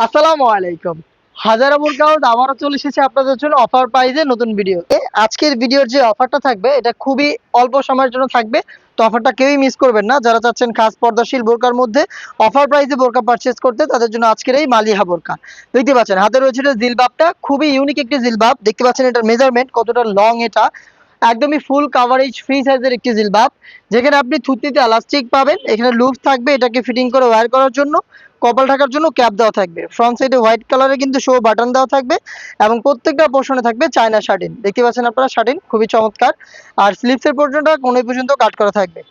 আসসালামু আলাইকুম। হাজারা বোরকা হাউস আবারও চলে এসেছে আপনাদের জন্য অফার প্রাইজে নতুন ভিডিও। আজকের ভিডিওর যে অফারটা থাকবে এটা খুবই অল্প সময়ের জন্য থাকবে। তো অফারটা কেউই মিস করবেন না। যারা চাচ্ছেন খাস পর্দাশীল বোরকার মধ্যে অফার প্রাইজে বোরকা পারচেজ করতে তাদের জন্য আজকের এই মালিহা বোরকা। দেখতে পাচ্ছেন হাতে রয়েছে এটা জিলবাবটা, খুবই ইউনিক একটি জিলবাব। দেখতে পাচ্ছেন এটার মেজারমেন্ট কতটা লং, এটা একদমই ফুল কাভারেজ ফ্রি সাইজের একটি জিলবাব, যেখানে আপনি থুতনিতে এলাস্টিক পাবেন, এখানে লুপ থাকবে এটাকে ফিটিং করে ওয়্যার করার জন্য, কপাল ঢাকার জন্য ক্যাপ দেওয়া থাকবে, ফ্রন্ট সাইডে হোয়াইট কালারে কিন্তু শো বাটন দেওয়া থাকবে এবং প্রত্যেকটা পোর্শনে থাকবে চায়না শাটিন। দেখতে পাচ্ছেন আপনারা শাটিন খুবই চমৎকার। আর স্লিপসের পর্যন্ত কোণে পর্যন্ত কাট করা থাকবে।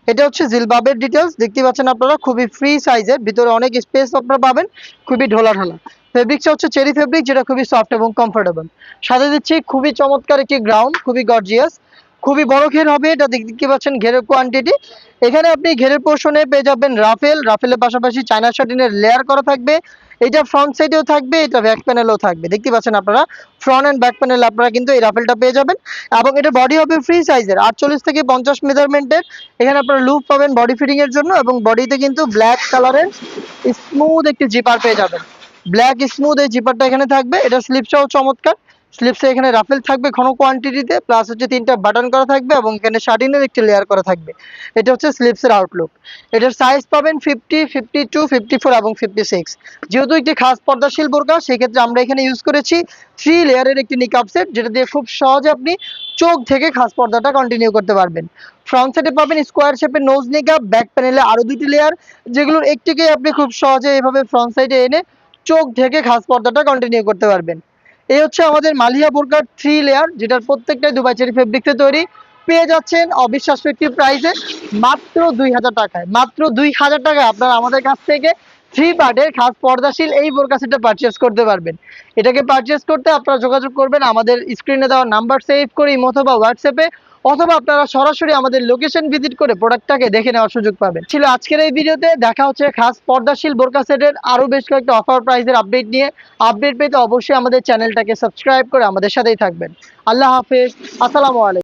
এটা হচ্ছে জিলবাবের ডিটেলস। দেখতে পাচ্ছেন আপনারা খুবই ফ্রি সাইজের, ভিতরে অনেক স্পেস আপনারা পাবেন, খুবই ঢোলা ঢালা। ফেব্রিক্সটা হচ্ছে চেরি ফেব্রিক, যেটা খুবই সফট এবং কমফোর্টেবল। সাথে দিচ্ছি খুবই চমৎকার একটি গ্রাউন্ড, খুবই গর্জিয়াস, খুবই বড় ঘের হবে এটা। দেখতে পাচ্ছেন ঘেরের কোয়ান্টিটি। এখানে আপনি ঘেরের পোর্শনে পেয়ে যাবেন রাফেলের পাশাপাশি চায়না শাটিনের লেয়ার করা থাকবে। এটা ফ্রন্ট সাইডেও থাকবে, এটা ব্যাক প্যানেলেও থাকবে। দেখতে পাচ্ছেন আপনারা ফ্রন্ট এন্ড ব্যাক প্যানেল আপনারা কিন্তু এই রাফেলটা পেয়ে যাবেন। এবং এটা বডি হবে ফ্রি সাইজের 48 থেকে 50 মেজারমেন্টের। এখানে আপনারা লুপ পাবেন বডি ফিটিং এর জন্য এবং বডিতে কিন্তু ব্ল্যাক কালারের স্মুথ একটি জিপার পেয়ে যাবেন। ব্ল্যাক স্মুথ এই জিপারটা এখানে থাকবে। এটা স্লিপসটাও চমৎকার। স্লিপসে এখানে রাফেল থাকবে ঘন কোয়ান্টিটিতে, প্লাস হচ্ছে 3টা বাটন করা থাকবে এবং এখানে শার্টিনের একটি লেয়ার করা থাকবে। এটা হচ্ছে স্লিপসের আউটলুক। এটার সাইজ পাবেন 50, 52, 54 এবং 56। যেহেতু একটি খাস পর্দাশীল বোরকা, সেক্ষেত্রে আমরা এখানে ইউজ করেছি 3 লেয়ারের একটি নিকাব সেট, যেটা দিয়ে খুব সহজে আপনি চোখ থেকে খাস পর্দাটা কন্টিনিউ করতে পারবেন। ফ্রন্ট সাইডে পাবেন স্কোয়ার শেপের নোজ নিকাব, ব্যাক প্যানেলে আরো 2টি লেয়ার, যেগুলোর একটিকে আপনি খুব সহজে এভাবে ফ্রন্ট সাইডে এনে চোখ ঢেকে খাস পর্দাটা কন্টিনিউ করতে পারবেন। এই হচ্ছে আমাদের মালিহা বোরকার 3 লেয়ার, যেটার প্রত্যেকটাই দুবাই চেরি ফেব্রিক্সে তৈরি। পেয়ে যাচ্ছেন অবিশ্বাস্য একটি প্রাইসে, মাত্র 2000 টাকায়। মাত্র 2000 টাকায় আপনারা আমাদের কাছ থেকে 3 পার্টের খাস পর্দাশীল এই বোরকা সেটটা পারচেস করতে পারবেন। এটাকে পারচেস করতে আপনারা যোগাযোগ করবেন আমাদের স্ক্রিনে দেওয়া নাম্বার সেভ করে ইমো অথবা হোয়াটসঅ্যাপে, অথবা আপনারা সরাসরি আমাদের লোকেশন ভিজিট করে প্রোডাক্টটাকে দেখে নেওয়ার সুযোগ পাবেন। ছিল আজকের এই ভিডিওতে। দেখা হচ্ছে খাস পর্দাশীল বোরকা সেটের আরো বেশ কয়েকটা অফার প্রাইসের আপডেট নিয়ে। আপডেট পেতে অবশ্যই আমাদের চ্যানেলটাকে সাবস্ক্রাইব করে আমাদের সাথেই থাকবেন। আল্লাহ হাফেজ, আসসালামু আলাইকুম।